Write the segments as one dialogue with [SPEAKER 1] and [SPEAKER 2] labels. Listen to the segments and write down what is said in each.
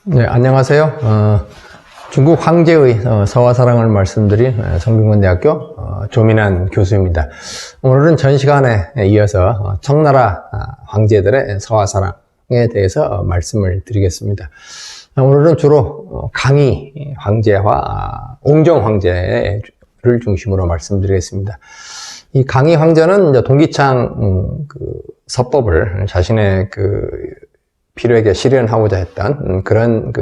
[SPEAKER 1] 네, 안녕하세요. 중국 황제의 서화사랑을 말씀드린 성균관대학교 조민환 교수입니다. 오늘은 전 시간에 이어서 청나라 황제들의 서화사랑에 대해서 말씀을 드리겠습니다. 오늘은 주로 강희 황제와 옹정 황제를 중심으로 말씀드리겠습니다. 이 강희 황제는 이제 동기창 서법을 자신의 필요에게 실현하고자 했던 그런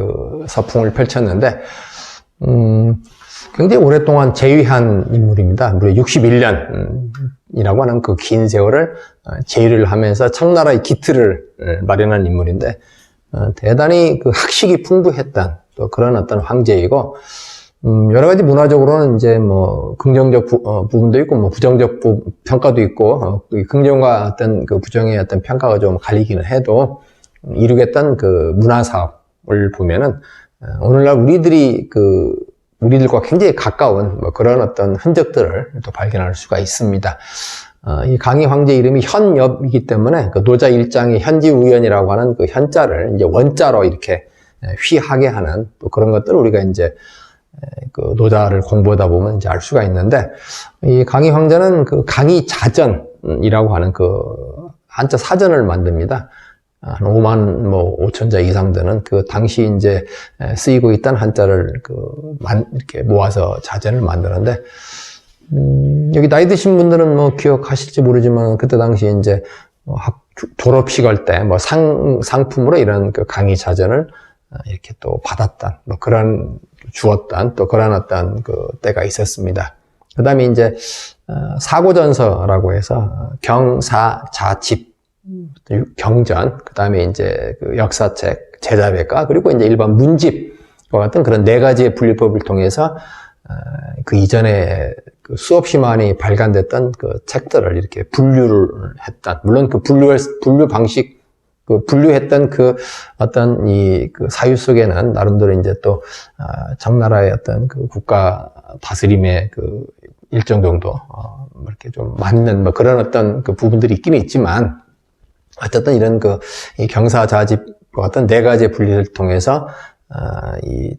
[SPEAKER 1] 서풍을 펼쳤는데, 굉장히 오랫동안 재위한 인물입니다. 무려 61년이라고 하는 그 긴 세월을 재위를 하면서 청나라의 기틀을 마련한 인물인데, 대단히 학식이 풍부했던 또 그런 어떤 황제이고, 여러 가지 문화적으로는 이제 긍정적 부분도 있고, 부정적 평가도 있고, 긍정과 어떤 부정의 어떤 평가가 좀 갈리기는 해도, 이루겠던 문화 사업을 보면은, 오늘날 우리들과 굉장히 가까운 그런 어떤 흔적들을 또 발견할 수가 있습니다. 이 강희 황제 이름이 현엽이기 때문에 노자 일장의 현지우연이라고 하는 현자를 이제 원자로 이렇게 휘하게 하는 또 그런 것들을 우리가 이제 노자를 공부하다 보면 이제 알 수가 있는데, 이 강희 황제는 강희 자전이라고 하는 한자 사전을 만듭니다. 한 5만 5천자 이상 되는 당시 이제 쓰이고 있던 한자를 이렇게 모아서 자전을 만드는데, 여기 나이 드신 분들은 기억하실지 모르지만 그때 당시 이제 졸업식 할 때 상품으로 이런 강희 자전을 이렇게 또 받았던 주었던 또 그런 어떤 때가 있었습니다. 그 다음에 이제 사고전서라고 해서 경사자집, 경전, 그 다음에 이제 역사책, 제자백과, 그리고 이제 일반 문집과 같은 그런 네 가지의 분류법을 통해서 이전에 수없이 많이 발간됐던 책들을 이렇게 분류를 했던, 물론 분류 방식, 분류했던 어떤 사유 속에는 나름대로 이제 또 청나라의 어떤 국가 다스림의 일정 정도 이렇게 좀 맞는 그런 어떤 부분들이 있기는 있지만, 어쨌든 이런 이 경사자집과 같은 네 가지의 분류를 통해서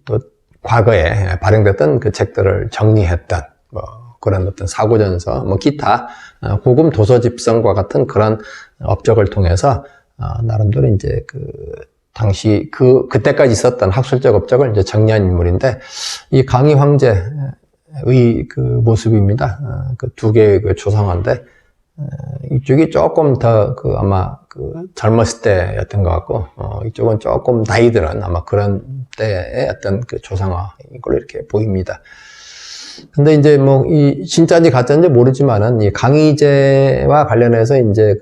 [SPEAKER 1] 또 과거에 발행됐던 책들을 정리했던 그런 어떤 사고전서, 기타 고금 도서집성과 같은 그런 업적을 통해서 나름대로 이제 당시 그때까지 있었던 학술적 업적을 이제 정리한 인물인데, 이 강희 황제의 모습입니다. 두 개의 조상인데, 이쪽이 조금 더 아마 젊었을 때였던 것 같고, 이쪽은 조금 나이 들은 아마 그런 때의 어떤 조상화인 걸로 이렇게 보입니다. 근데 이제 이 진짜인지 가짜인지 모르지만은 이 강희제와 관련해서 이제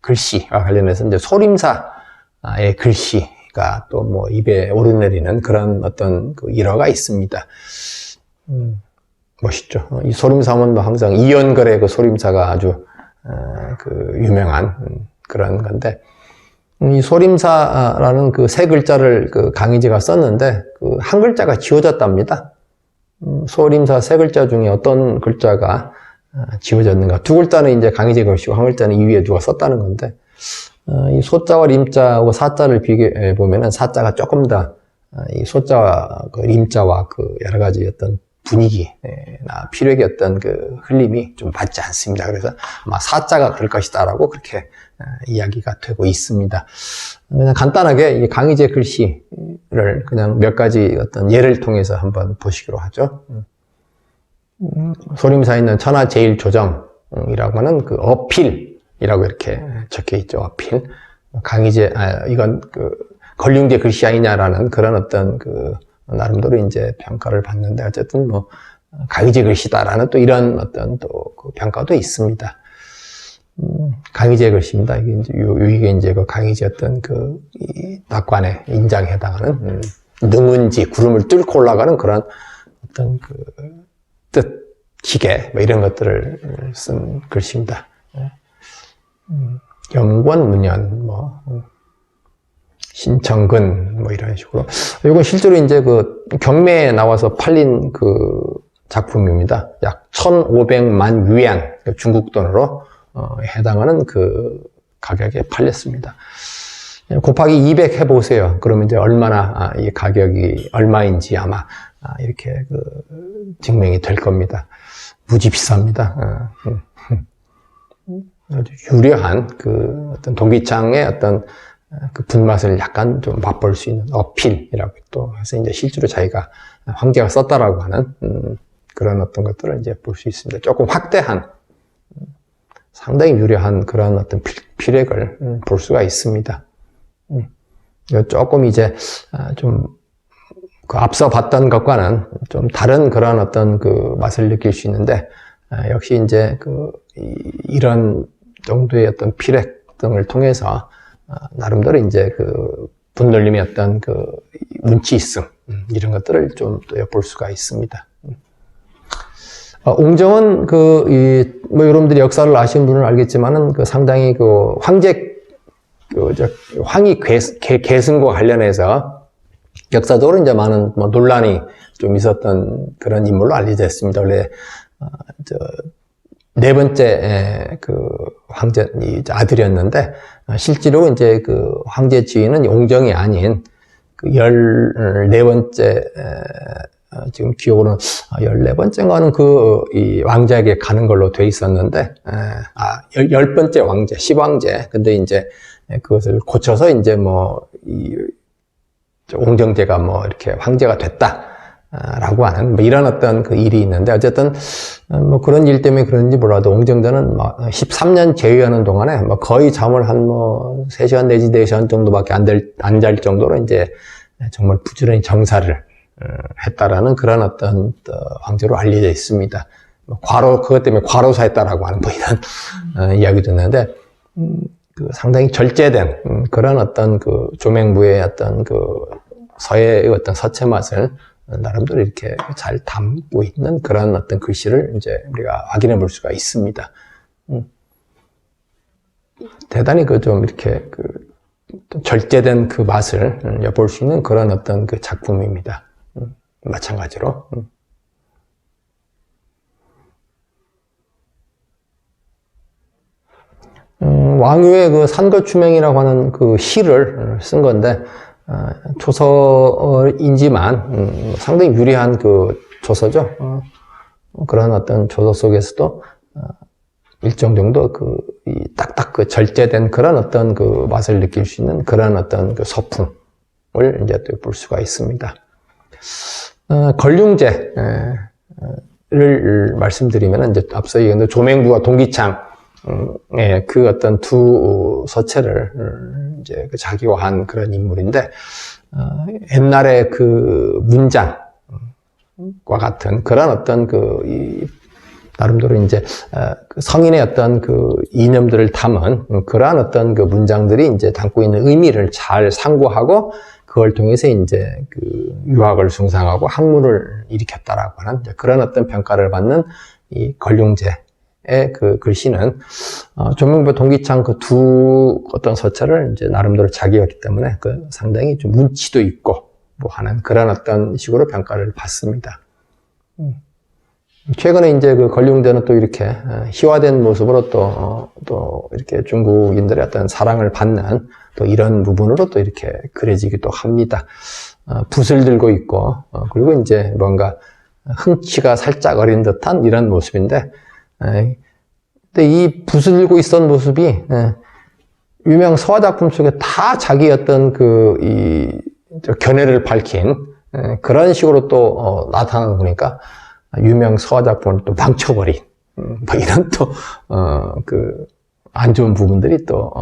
[SPEAKER 1] 글씨와 관련해서 이제 소림사의 글씨가 또 입에 오르내리는 그런 어떤 일화가 있습니다. 멋있죠. 이 소림사면 항상 이연걸의 소림사가 아주 유명한 그런 건데, 이 소림사라는 세 글자를 강희제가 썼는데 한 글자가 지워졌답니다. 소림사 세 글자 중에 어떤 글자가 지워졌는가? 두 글자는 이제 강희제 글씨고 한 글자는 이 위에 누가 썼다는 건데, 이 소자와 림자하고 사자를 비교해 보면은 사자가 조금 더 이 소자와 림자와 여러 가지 어떤 분위기나 필요의 어떤 흘림이 좀 맞지 않습니다. 그래서 아마 사자가 그럴 것이다라고 그렇게 이야기가 되고 있습니다. 그냥 간단하게 이 강희제 글씨를 그냥 몇 가지 어떤 예를 통해서 한번 보시기로 하죠. 소림사에 있는 천하제일조정이라고 하는 어필이라고 이렇게 적혀 있죠. 어필. 강희제, 이건 걸륭제 글씨 아니냐라는 그런 어떤 나름대로 이제 평가를 받는데, 어쨌든 강희제 글씨다라는 또 이런 어떤 또 평가도 있습니다. 강희제 글씨입니다. 이게 이제 강희제 어떤 이 낙관의 인장에 해당하는 능은지, 구름을 뚫고 올라가는 그런 어떤 뜻, 기계, 이런 것들을 쓴 글씨입니다. 염권문연, 신청근, 이런 식으로. 이건 실제로 이제 경매에 나와서 팔린 작품입니다. 약 1,500만 위안, 중국 돈으로 해당하는 가격에 팔렸습니다. 곱하기 200 해보세요. 그러면 이제 얼마나, 이 가격이 얼마인지 아마, 이렇게 증명이 될 겁니다. 무지 비쌉니다. 아주 유려한 어떤 동기창의 어떤 그 분맛을 약간 좀 맛볼 수 있는 어필이라고 또 해서 이제 실제로 자기가 황제가 썼다라고 하는 그런 어떤 것들을 이제 볼 수 있습니다. 조금 확대한 상당히 유려한 그런 어떤 필액을 볼 수가 있습니다. 조금 이제 좀 그 앞서 봤던 것과는 좀 다른 그런 어떤 그 맛을 느낄 수 있는데 역시 이제 이런 정도의 어떤 필액 등을 통해서 나름대로 이제 분놀림의 어떤 운치 있음 이런 것들을 좀 또 엿볼 수가 있습니다. 옹정은 뭐 여러분들이 역사를 아시는 분은 알겠지만은 상당히 황제 황희 계승과 관련해서 역사적으로 이제 많은 뭐 논란이 좀 있었던 그런 인물로 알려져 있습니다. 원래 네 번째 황제 아들이었는데 실제로 이제 황제 지위는 옹정이 아닌 14번째 지금 기억으로는 14번째인가는 이 왕자에게 가는 걸로 돼 있었는데 10번째 왕제, 10왕제. 근데 이제 그것을 고쳐서 이제 옹정제가 이렇게 황제가 됐다라고 하는 이런 어떤 일이 있는데 어쨌든 그런 일 때문에 그런지 몰라도 옹정제는 13년 제위하는 동안에 거의 잠을 한 3시간 내지 4시간 정도밖에 안 잘 정도로 이제 정말 부지런히 정사를 했다라는 그런 어떤 황제로 알려져 있습니다. 그것 때문에 과로사했다라고 하는 이런 이야기도 있는데 상당히 절제된 그런 어떤 조맹부의 어떤 서예의 어떤 서체 맛을 나름대로 이렇게 잘 담고 있는 그런 어떤 글씨를 이제 우리가 확인해 볼 수가 있습니다. 대단히 좀 이렇게 절제된 맛을 엿볼 수 있는 그런 어떤 작품입니다. 마찬가지로. 왕유의 산거추명이라고 하는 시를 쓴 건데, 조서인지만, 상당히 유리한 조서죠. 그런 어떤 조서 속에서도, 일정 정도 딱딱 절제된 그런 어떤 맛을 느낄 수 있는 그런 어떤 서풍을 이제 또 볼 수가 있습니다. 걸륭제를 말씀드리면, 이제 앞서 얘기한 조맹부와 동기창, 어떤 두 서체를 이제 자기화한 그런 인물인데, 옛날에 문장과 같은 그런 어떤 나름대로 이제, 성인의 어떤 이념들을 담은 그러한 어떤 문장들이 이제 담고 있는 의미를 잘 상고하고, 그걸 통해서 이제 유학을 숭상하고 학문을 일으켰다라고 하는 그런 어떤 평가를 받는 이 걸륭제의 글씨는 조명부 동기창 두 어떤 서체를 이제 나름대로 자기였기 때문에 상당히 좀 운치도 있고 하는 그런 어떤 식으로 평가를 받습니다. 최근에 이제 걸륭제는 또 이렇게 희화된 모습으로 또 이렇게 중국인들의 어떤 사랑을 받는 또 이런 부분으로 또 이렇게 그려지기도 합니다. 붓을 들고 있고, 그리고 이제 뭔가 흥취가 살짝 어린 듯한 이런 모습인데, 근데 이 붓을 들고 있었던 모습이, 유명 서화작품 속에 다 자기 어떤 견해를 밝힌, 그런 식으로 또 나타나다 보니까, 유명 서화작품을 또 망쳐버린, 이런 또, 안 좋은 부분들이 또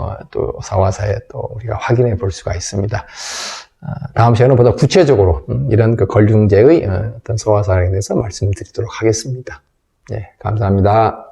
[SPEAKER 1] 서화사에 또 우리가 확인해 볼 수가 있습니다. 다음 시간에 보다 구체적으로 이런 걸륭제의 어떤 서화사에 대해서 말씀드리도록 하겠습니다. 네, 감사합니다.